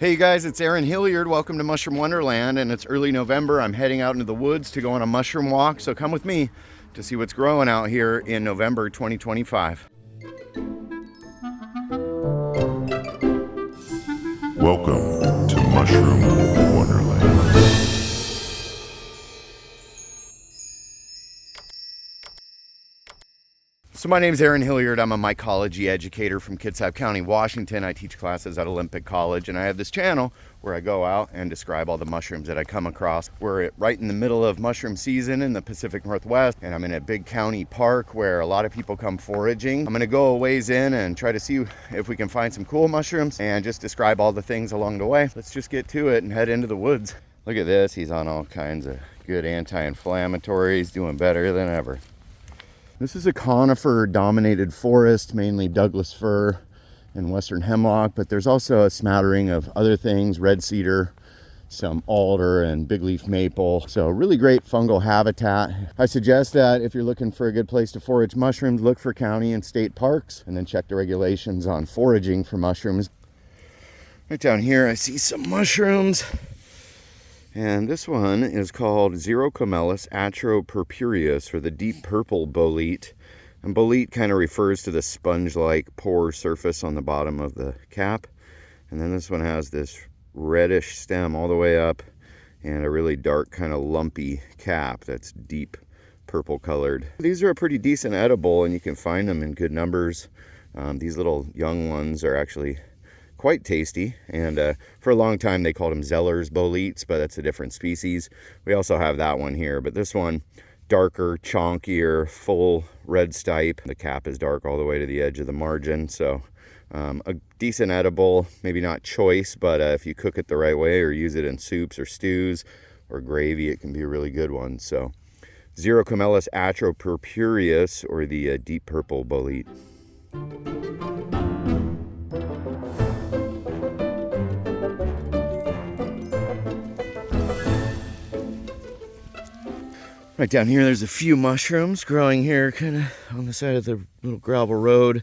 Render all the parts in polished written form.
Hey you guys, it's Aaron Hilliard. Welcome to Mushroom Wonderland, and it's early November. I'm heading out into the woods to go on a mushroom walk, so come with me to see what's growing out here in November 2025. Welcome to Mushroom Wonderland. So my name is Aaron Hilliard. I'm a mycology educator from Kitsap County, Washington. I teach classes at Olympic College, and I have this channel where I go out and describe all the mushrooms that I come across. We're right in the middle of mushroom season in the Pacific Northwest, and I'm in a big county park where a lot of people come foraging. I'm gonna go a ways in and try to see if we can find some cool mushrooms and just describe all the things along the way. Let's just get to it and head into the woods. Look at this, he's on all kinds of good anti-inflammatories, doing better than ever. This is a conifer-dominated forest, mainly Douglas fir and western hemlock, but there's also a smattering of other things, red cedar, some alder, and big leaf maple. So really great fungal habitat. I suggest that if you're looking for a good place to forage mushrooms, look for county and state parks, and then check the regulations on foraging for mushrooms. Right down here, I see some mushrooms. And this one is called Xerocomelus atropurpureus, or the deep purple bolete. And bolete kind of refers to the sponge-like pore surface on the bottom of the cap. And then this one has this reddish stem all the way up and a really dark kind of lumpy cap that's deep purple colored. These are a pretty decent edible, and you can find them in good numbers. These little young ones are actually quite tasty, and for a long time they called them Zellers boletes, but that's a different species. We also have that one here, but this one, darker, chonkier, full red stipe. The cap is dark all the way to the edge of the margin, so a decent edible, maybe not choice, but if you cook it the right way or use it in soups or stews or gravy, it can be a really good one. So Xerocomelus atropurpureus, or the deep purple bolete. Right down here, there's a few mushrooms growing here kind of on the side of the little gravel road.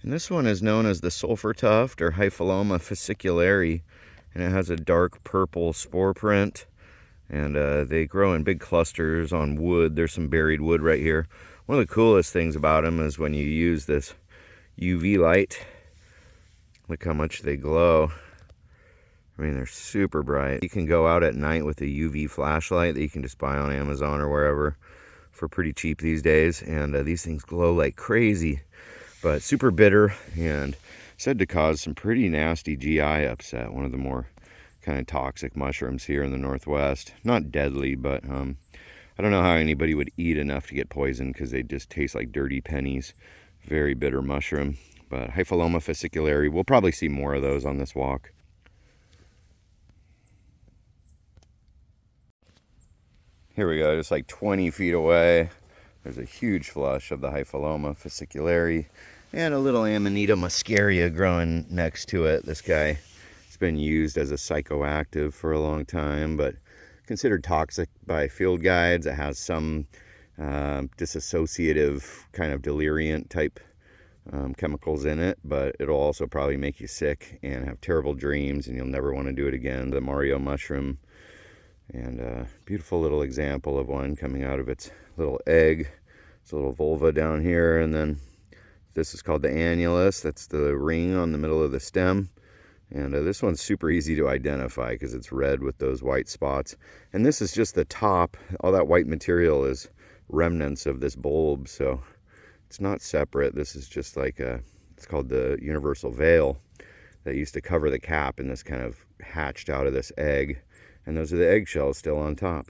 And this one is known as the sulfur tuft, or Hypholoma fasciculare. And it has a dark purple spore print. And they grow in big clusters on wood. There's some buried wood right here. One of the coolest things about them is when you use this UV light. Look how much they glow. I mean, they're super bright. You can go out at night with a UV flashlight that you can just buy on Amazon or wherever for pretty cheap these days. And these things glow like crazy, but super bitter and said to cause some pretty nasty GI upset. One of the more kind of toxic mushrooms here in the Northwest. Not deadly, but I don't know how anybody would eat enough to get poisoned because they just taste like dirty pennies. Very bitter mushroom. But Hypholoma fasciculare, we'll probably see more of those on this walk. Here we go, just like 20 feet away. There's a huge flush of the Hypholoma fasciculare and a little Amanita muscaria growing next to it. This guy has been used as a psychoactive for a long time, but considered toxic by field guides. It has some disassociative kind of deliriant type chemicals in it, but it'll also probably make you sick and have terrible dreams, and you'll never want to do it again. The Mario mushroom. And a beautiful little example of one coming out of its little egg. It's a little vulva down here, and then this is called the annulus. That's the ring on the middle of the stem. And this one's super easy to identify because it's red with those white spots. And this is just the top. All that white material is remnants of this bulb, so it's not separate. This is just like it's called the universal veil that used to cover the cap, and this kind of hatched out of this egg. And those are the eggshells still on top.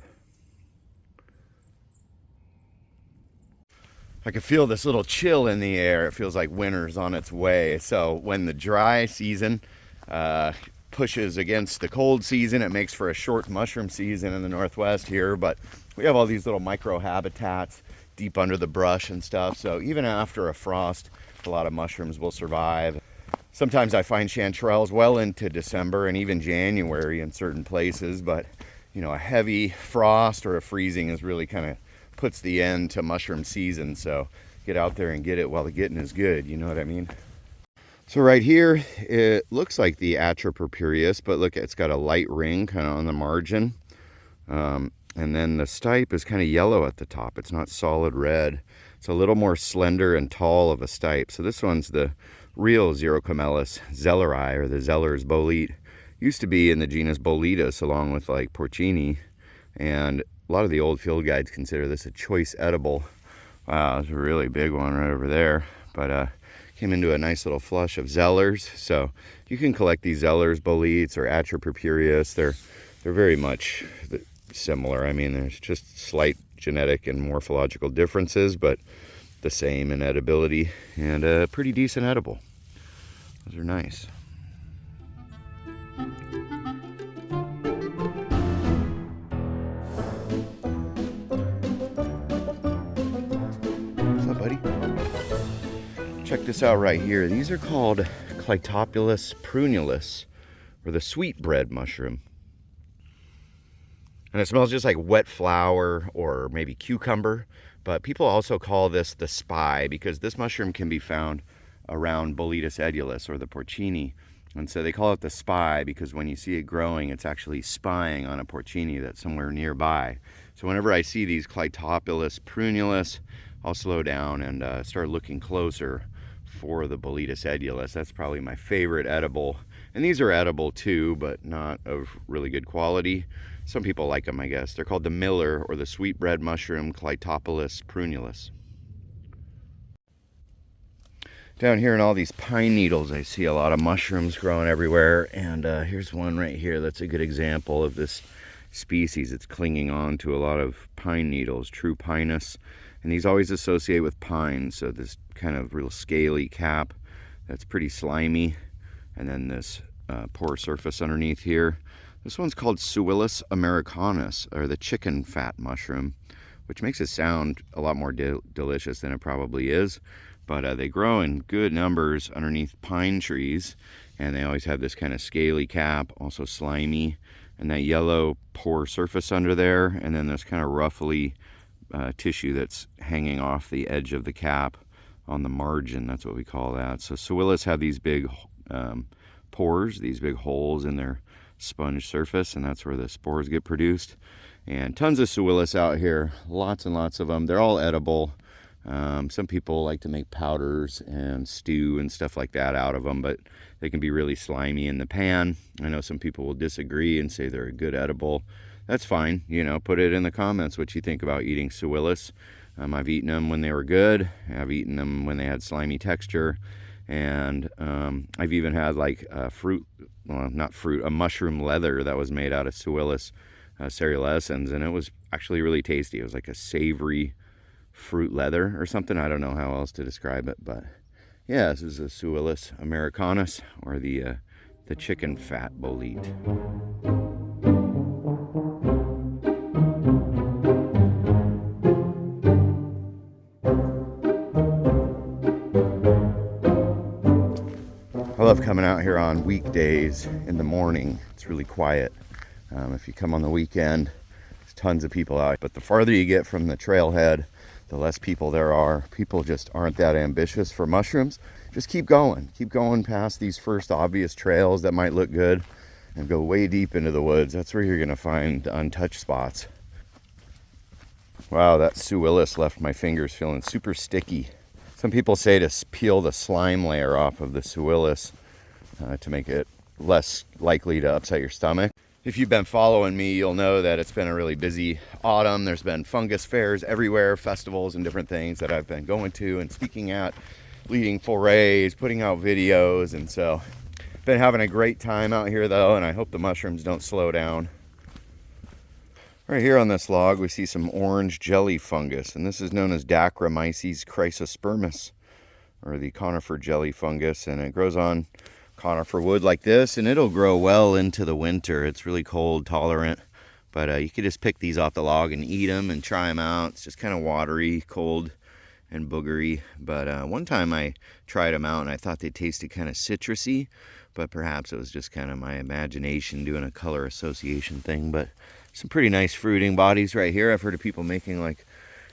I can feel this little chill in the air. It feels like winter's on its way. So when the dry season pushes against the cold season, it makes for a short mushroom season in the Northwest here. But we have all these little micro habitats deep under the brush and stuff. So even after a frost, a lot of mushrooms will survive. Sometimes I find chanterelles well into December and even January in certain places, but you know, a heavy frost or a freezing is really kind of puts the end to mushroom season. So get out there and get it while the getting is good, you know what I mean? So right here, it looks like the Atropurpureus, but look, it's got a light ring kind of on the margin. And then the stipe is kind of yellow at the top. It's not solid red. It's a little more slender and tall of a stipe. So this one's the real Xerocamelus zelleri, or the Zellers bolete. Used to be in the genus Boletus along with like porcini. And a lot of the old field guides consider this a choice edible. Wow, it's a really big one right over there. But came into a nice little flush of Zellers. So you can collect these Zellers boletes or Atropurpureus. They're very much similar. I mean, there's just slight genetic and morphological differences, but the same in edibility, and a pretty decent edible. Those are nice. What's up, buddy? Check this out right here. These are called Clytopulus prunulus, or the sweetbread mushroom. And it smells just like wet flour or maybe cucumber. But people also call this the spy because this mushroom can be found around Boletus edulis, or the porcini. And so they call it the spy because when you see it growing, it's actually spying on a porcini that's somewhere nearby. So whenever I see these Clytopulus prunulus, I'll slow down and start looking closer for the Boletus edulis. That's probably my favorite edible. And these are edible too, but not of really good quality. Some people like them, I guess. They're called the miller, or the sweetbread mushroom, Clytopulus prunulus. Down here in all these pine needles, I see a lot of mushrooms growing everywhere. And here's one right here that's a good example of this species. It's clinging on to a lot of pine needles, true pinus. And these always associate with pine. So this kind of real scaly cap that's pretty slimy. And then this pore surface underneath here. This one's called Suillus americanus, or the chicken fat mushroom, which makes it sound a lot more delicious than it probably is. But they grow in good numbers underneath pine trees, and they always have this kind of scaly cap, also slimy, and that yellow pore surface under there, and then this kind of ruffly tissue that's hanging off the edge of the cap on the margin. That's what we call that. So Suillus have these big pores, these big holes in their sponge surface, and that's where the spores get produced. And tons of Suillus out here, lots and lots of them. They're all edible. Some people like to make powders and stew and stuff like that out of them, but they can be really slimy in the pan. I know some people will disagree and say they're a good edible. That's fine, you know, put it in the comments what you think about eating Suillus. I've eaten them when they were good. I've eaten them when they had slimy texture. And I've even had like a a mushroom leather that was made out of Suillus cereulescens, and it was actually really tasty. It was like a savory fruit leather or something. I don't know how else to describe it, but yeah, this is a Suillus americanus, or the chicken fat bolete. I love coming out here on weekdays in the morning. It's really quiet. If you come on the weekend, there's tons of people out. But the farther you get from the trailhead, the less people there are. People just aren't that ambitious for mushrooms. Just keep going. Keep going past these first obvious trails that might look good and go way deep into the woods. That's where you're going to find the untouched spots. Wow, that Suillus left my fingers feeling super sticky. Some people say to peel the slime layer off of the Suillus to make it less likely to upset your stomach. If you've been following me, you'll know that it's been a really busy autumn. There's been fungus fairs everywhere, festivals and different things that I've been going to and speaking at, leading forays, putting out videos. And so been having a great time out here though, and I hope the mushrooms don't slow down. Right here on this log, we see some orange jelly fungus, and this is known as Dacromyces chrysospermus, or the conifer jelly fungus, and it grows on conifer wood like this, and it'll grow well into the winter. It's really cold tolerant, but you could just pick these off the log and eat them and try them out. It's just kind of watery, cold, and boogery. But one time I tried them out, and I thought they tasted kind of citrusy, but perhaps it was just kind of my imagination doing a color association thing. But some pretty nice fruiting bodies right here. I've heard of people making like,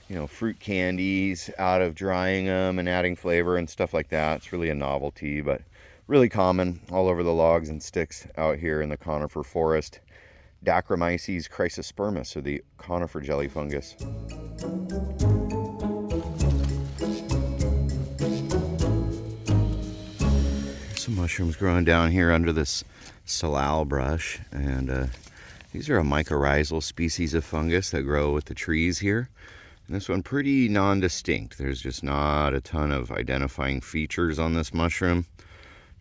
you know, fruit candies out of drying them and adding flavor and stuff like that. It's really a novelty, but really common all over the logs and sticks out here in the conifer forest. Dacromyces chrysospermus, or the conifer jelly fungus. Some mushrooms growing down here under this salal brush, and these are a mycorrhizal species of fungus that grow with the trees here. And this one pretty non-distinct. There's just not a ton of identifying features on this mushroom.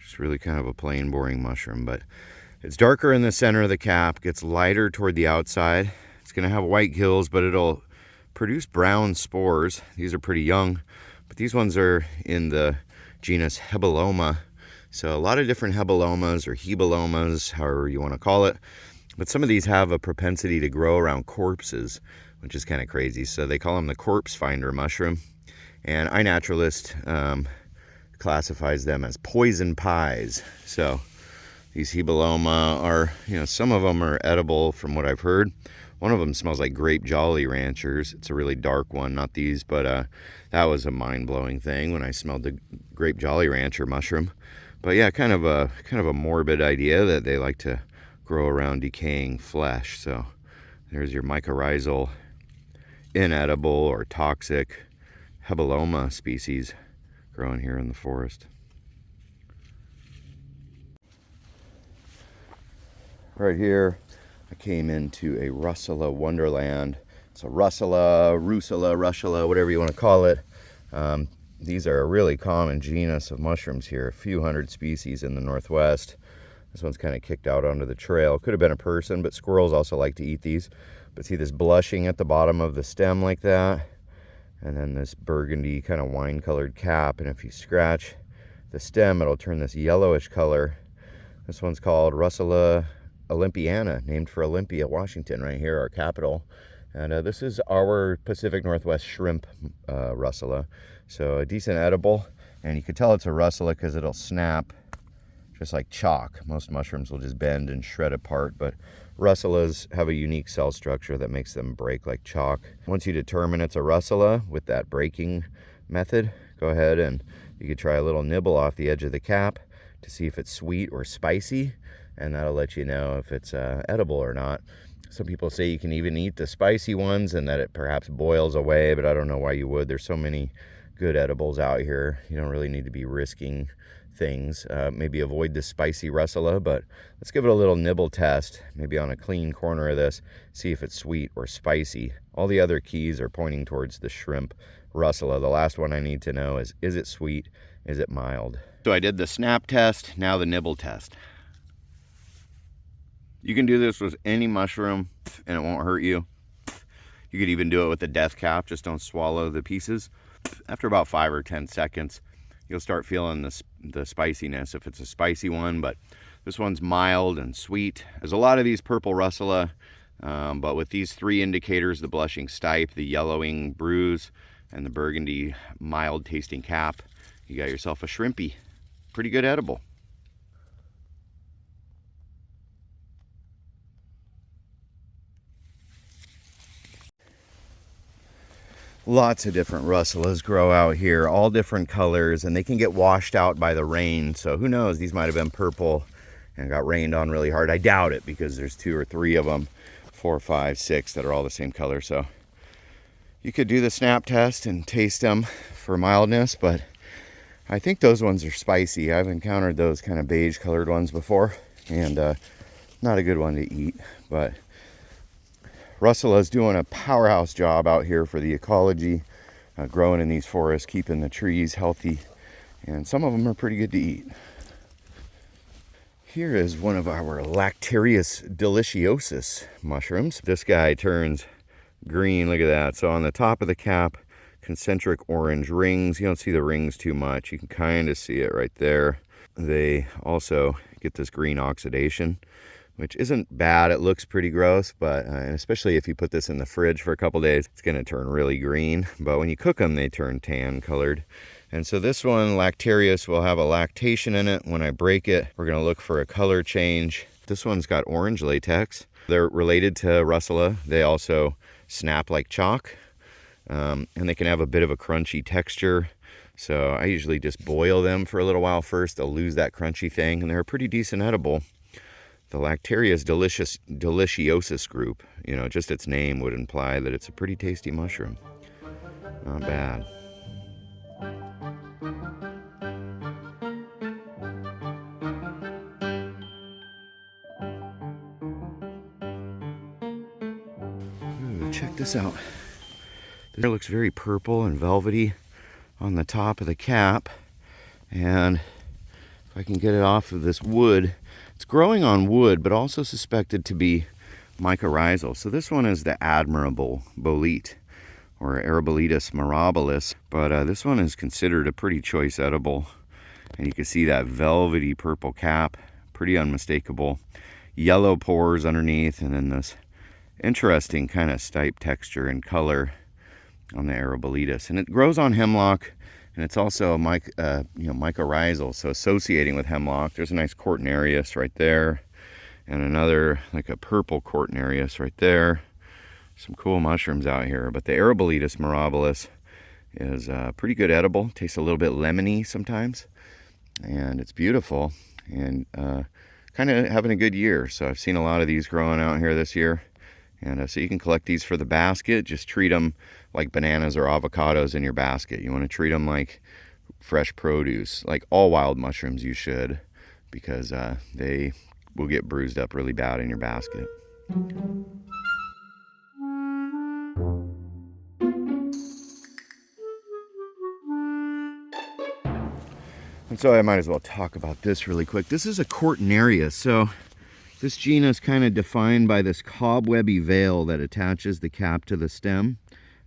Just really kind of a plain, boring mushroom, but it's darker in the center of the cap, gets lighter toward the outside. It's going to have white gills, but it'll produce brown spores. These are pretty young, but these ones are in the genus Hebeloma. So a lot of different Hebelomas or Hebelomas, however you want to call it. But some of these have a propensity to grow around corpses, which is kind of crazy. So they call them the corpse finder mushroom. And iNaturalist classifies them as poison pies. So these Hebeloma are, some of them are edible from what I've heard. One of them smells like grape Jolly Ranchers. It's a really dark one, not these, but that was a mind-blowing thing when I smelled the grape Jolly Rancher mushroom. But yeah, kind of a morbid idea that they like to grow around decaying flesh. So there's your mycorrhizal, inedible or toxic Hebeloma species growing here in the forest. Right here, I came into a russula wonderland. It's a russula, russula, whatever you want to call it. These are a really common genus of mushrooms here, a few hundred species in the Northwest. This one's kind of kicked out onto the trail. Could have been a person, but squirrels also like to eat these. But see this blushing at the bottom of the stem like that? And then this burgundy kind of wine-colored cap. And if you scratch the stem, it'll turn this yellowish color. This one's called Russula olympiana, named for Olympia, Washington, right here, our capital. And this is our Pacific Northwest shrimp russula. So a decent edible. And you can tell it's a russula because it'll snap just like chalk. Most mushrooms will just bend and shred apart, but russulas have a unique cell structure that makes them break like chalk. Once you determine it's a russula with that breaking method, go ahead and you could try a little nibble off the edge of the cap to see if it's sweet or spicy, and that'll let you know if it's edible or not. Some people say you can even eat the spicy ones and that it perhaps boils away, but I don't know why you would. There's so many good edibles out here. You don't really need to be risking things. Maybe avoid the spicy russula, but let's give it a little nibble test, maybe on a clean corner of this, see if it's sweet or spicy. All the other keys are pointing towards the shrimp russula. The last one I need to know is it sweet? Is it mild? So I did the snap test, now the nibble test. You can do this with any mushroom and it won't hurt you. You could even do it with the death cap, just don't swallow the pieces. After about 5 or 10 seconds, you'll start feeling the spiciness if it's a spicy one, but this one's mild and sweet. There's a lot of these purple russula, but with these 3 indicators, the blushing stipe, the yellowing bruise, and the burgundy mild tasting cap, you got yourself a shrimpy. Pretty good edible. Lots of different russulas grow out here, all different colors, and they can get washed out by the rain. So who knows, these might have been purple and got rained on really hard. I doubt it because there's 2 or 3 of them, 4, 5, 6 that are all the same color. So you could do the snap test and taste them for mildness, but I think those ones are spicy. I've encountered those kind of beige colored ones before, and not a good one to eat, but russula's doing a powerhouse job out here for the ecology, growing in these forests, keeping the trees healthy, and some of them are pretty good to eat. Here is one of our Lactarius deliciosus mushrooms. This guy turns green, look at that. So on the top of the cap, concentric orange rings. You don't see the rings too much. You can kind of see it right there. They also get this green oxidation, which isn't bad. It looks pretty gross, but and especially if you put this in the fridge for a couple days, it's going to turn really green. But when you cook them, they turn tan colored. And so this one, Lactarius, will have a lactation in it. When I break it, we're going to look for a color change. This one's got orange latex. They're related to russula. They also snap like chalk, and they can have a bit of a crunchy texture. So I usually just boil them for a little while first. They'll lose that crunchy thing, and they're a pretty decent edible. The Lactarius deliciosus group, you know, just its name would imply that it's a pretty tasty mushroom. Not bad. Ooh, check this out. This looks very purple and velvety on the top of the cap, and if I can get it off of this wood, it's growing on wood but also suspected to be mycorrhizal. So this one is the Admirable bolete, or Arabolitus mirabilis, but this one is considered a pretty choice edible, and you can see that velvety purple cap, pretty unmistakable, yellow pores underneath, and then this interesting kind of stipe texture and color on the Arabolitus. And it grows on hemlock, and it's also mycorrhizal, so associating with hemlock. There's a nice Cortinarius right there, and another like a purple Cortinarius right there. Some cool mushrooms out here, but the Arabolitus mirabilis is pretty good edible. Tastes a little bit lemony sometimes, and it's beautiful, and kind of having a good year. So I've seen a lot of these growing out here this year, and so you can collect these for the basket. Just treat them like bananas or avocados in your basket. You want to treat them like fresh produce, like all wild mushrooms you should, because they will get bruised up really bad in your basket. And so I might as well talk about this really quick. This is a Cortinarius. So this genus kind of defined by this cobwebby veil that attaches the cap to the stem.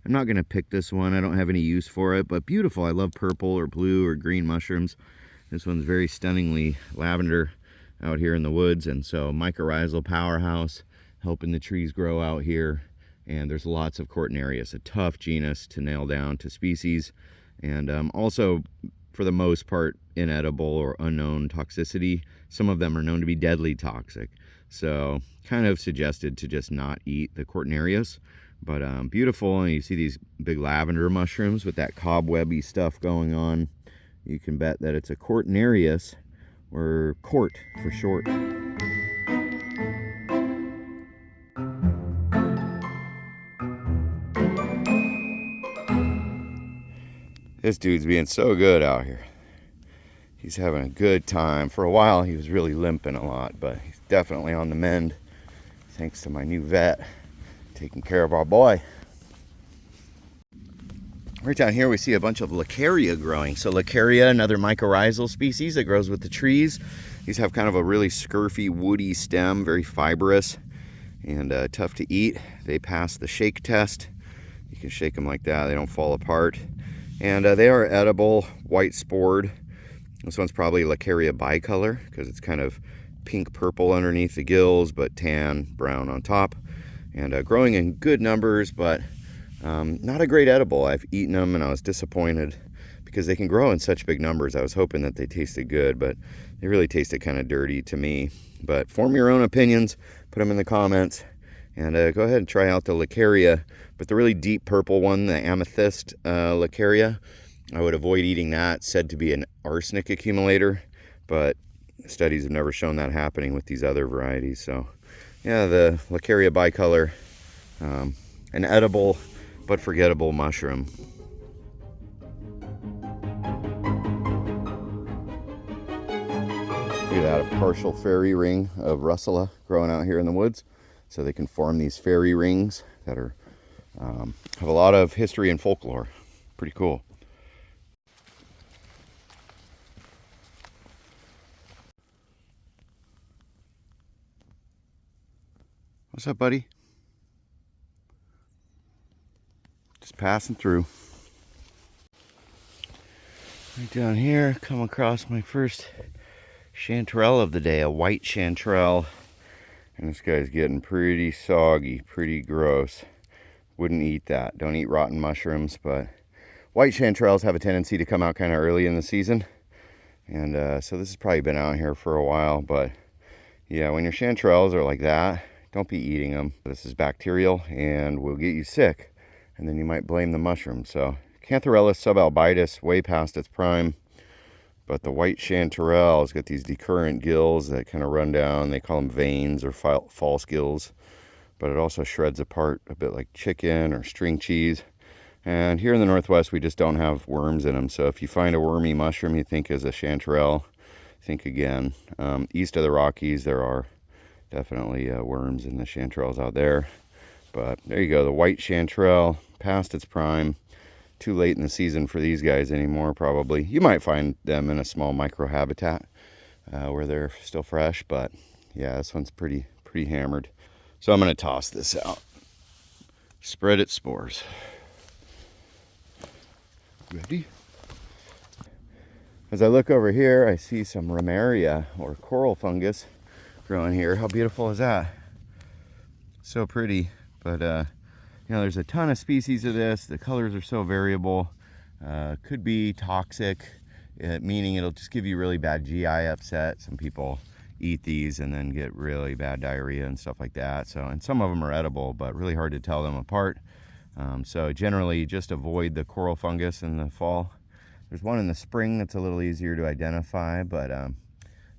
I'm not going to pick this one. I don't have any use for it, but beautiful. I love purple or blue or green mushrooms. This one's very stunningly lavender out here in the woods, and so mycorrhizal powerhouse, helping the trees grow out here. And there's lots of Cortinarius, a tough genus to nail down to species, and also for the most part inedible or unknown toxicity. Some of them are known to be deadly toxic, so kind of suggested to just not eat the Cortinarius. But beautiful, and you see these big lavender mushrooms with that cobwebby stuff going on. You can bet that it's a Cortinarius, or Cort for short. This dude's being so good out here. He's having a good time. For a while he was really limping a lot, but he's definitely on the mend thanks to my new vet taking care of our boy. Right down here we see a bunch of Laccaria growing. So Laccaria, another mycorrhizal species that grows with the trees. These have kind of a really scurfy, woody stem, very fibrous, and tough to eat. They pass the shake test. You can shake them like that, they don't fall apart. And they are edible, white spored. This one's probably Laccaria bicolor because it's kind of pink purple underneath the gills, but tan brown on top. And growing in good numbers, but not a great edible. I've eaten them and I was disappointed because they can grow in such big numbers. I was hoping that they tasted good, but they really tasted kind of dirty to me. But form your own opinions, put them in the comments, and go ahead and try out the Laccaria. But the really deep purple one, the amethyst Laccaria, I would avoid eating that. It's said to be an arsenic accumulator, but studies have never shown that happening with these other varieties. So yeah, the Laccaria bicolor, an edible but forgettable mushroom. Look at that, a partial fairy ring of russula growing out here in the woods. So they can form these fairy rings that are have a lot of history and folklore. Pretty cool. What's up, buddy? Just passing through. Right down here, come across my first chanterelle of the day, a white chanterelle. And this guy's getting pretty soggy, pretty gross. Wouldn't eat that. Don't eat rotten mushrooms, but white chanterelles have a tendency to come out kind of early in the season. And so this has probably been out here for a while, but yeah, when your chanterelles are like that, don't be eating them. This is bacterial and will get you sick, and then you might blame the mushroom. So Cantharellus subalbitus, way past its prime. But the white chanterelle has got these decurrent gills that kind of run down. They call them veins or false gills. But it also shreds apart a bit like chicken or string cheese. And here in the Northwest, we just don't have worms in them. So if you find a wormy mushroom you think is a chanterelle, think again. East of the Rockies, there are definitely worms in the chanterelles out there. But there you go, the white chanterelle, past its prime. Too late in the season for these guys anymore, probably. You might find them in a small microhabitat where they're still fresh, but yeah, this one's pretty hammered. So I'm going to toss this out. Spread its spores. Ready? As I look over here, I see some Ramaria or coral fungus growing here. How beautiful is that? So pretty, but you know, there's a ton of species of this. The colors are so variable. Could be toxic, meaning it'll just give you really bad GI upset. Some people eat these and then get really bad diarrhea and stuff like that. So, and some of them are edible, but really hard to tell them apart. So generally just avoid the coral fungus in the fall. There's one in the spring that's a little easier to identify, but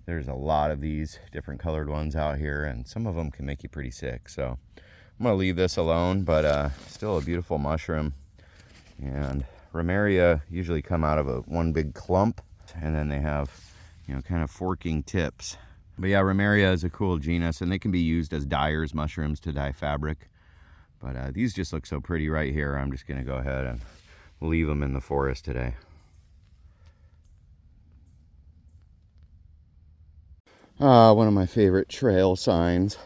there's a lot of these different colored ones out here, and some of them can make you pretty sick. So I'm gonna leave this alone, but still a beautiful mushroom. And Ramaria usually come out of one big clump, and then they have, you know, kind of forking tips. But yeah, Ramaria is a cool genus, and they can be used as dyers mushrooms to dye fabric. But these just look so pretty right here. I'm just gonna go ahead and leave them in the forest today. One of my favorite trail signs.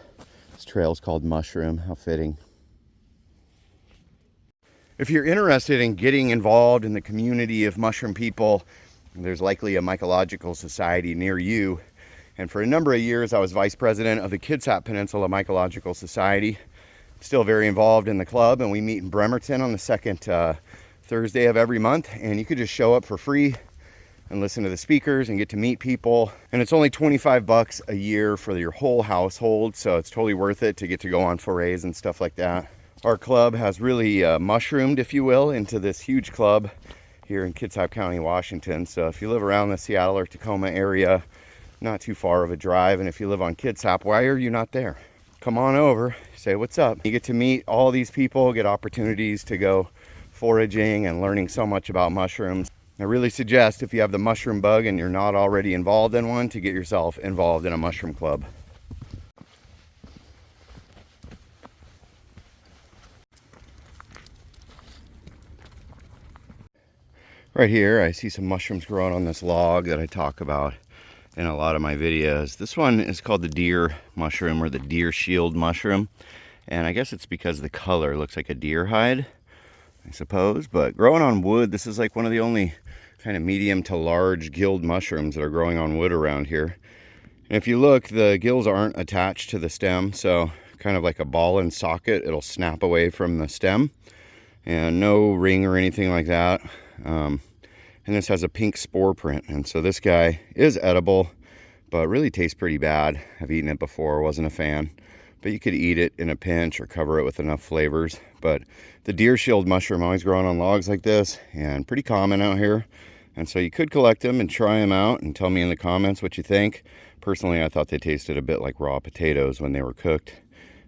This trail is called Mushroom. How fitting. If you're interested in getting involved in the community of mushroom people, there's likely a mycological society near you. And for a number of years, I was vice president of the Kitsap Peninsula Mycological Society. Still very involved in the club, and we meet in Bremerton on the second Thursday of every month. And you could just show up for free and listen to the speakers and get to meet people. And it's only 25 bucks a year for your whole household, so it's totally worth it to get to go on forays and stuff like that. Our club has really mushroomed, if you will, into this huge club here in Kitsap County, Washington. So if you live around the Seattle or Tacoma area, not too far of a drive. And if you live on Kitsap, why are you not there? Come on over, say what's up. You get to meet all these people, get opportunities to go foraging and learning so much about mushrooms. I really suggest, if you have the mushroom bug and you're not already involved in one, to get yourself involved in a mushroom club. Right here, I see some mushrooms growing on this log that I talk about in a lot of my videos. This one is called the deer mushroom, or the deer shield mushroom. And I guess it's because the color looks like a deer hide, I suppose. But growing on wood, this is like one of the only kind of medium to large gilled mushrooms that are growing on wood around here. And if you look, the gills aren't attached to the stem, so kind of like a ball and socket, it'll snap away from the stem. And no ring or anything like that. And this has a pink spore print, and so this guy is edible, but really tastes pretty bad. I've eaten it before, wasn't a fan, but you could eat it in a pinch or cover it with enough flavors. But the deer shield mushroom always growing on logs like this, and pretty common out here. And so you could collect them and try them out and tell me in the comments what you think. Personally, I thought they tasted a bit like raw potatoes when they were cooked,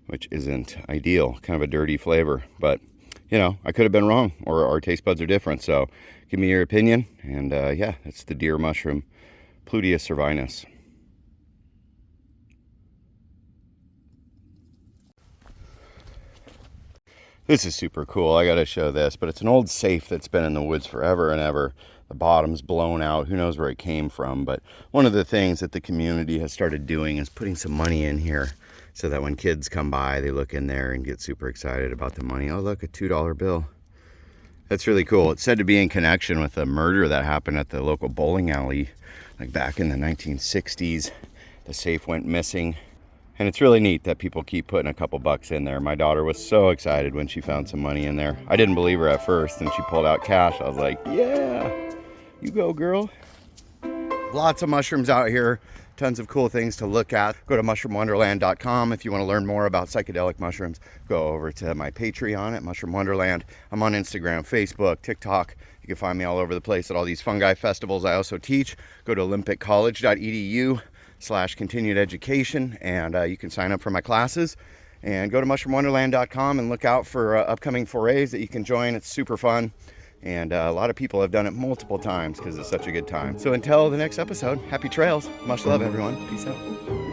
which isn't ideal, kind of a dirty flavor. But you know, I could have been wrong, or our taste buds are different. So give me your opinion. And yeah, it's the deer mushroom, Pluteus cervinus. This is super cool. I got to show this, but it's an old safe that's been in the woods forever and ever. The bottom's blown out. Who knows where it came from? But one of the things that the community has started doing is putting some money in here, so that when kids come by, they look in there and get super excited about the money. Oh, look, a $2 bill. That's really cool. It's said to be in connection with a murder that happened at the local bowling alley, like back in the 1960s. The safe went missing. And it's really neat that people keep putting a couple bucks in there. My daughter was so excited when she found some money in there. I didn't believe her at first, and she pulled out cash. I was like, yeah, you go, girl. Lots of mushrooms out here. Tons of cool things to look at. Go to mushroomwonderland.com. If you want to learn more about psychedelic mushrooms, go over to my Patreon at Mushroom Wonderland. I'm on Instagram, Facebook, TikTok. You can find me all over the place at all these fungi festivals I also teach. Go to olympiccollege.edu/continued education, and you can sign up for my classes. And go to mushroomwonderland.com and look out for upcoming forays that you can join. It's super fun. And a lot of people have done it multiple times because it's such a good time. So until the next episode, happy trails. Much love, everyone. Peace out.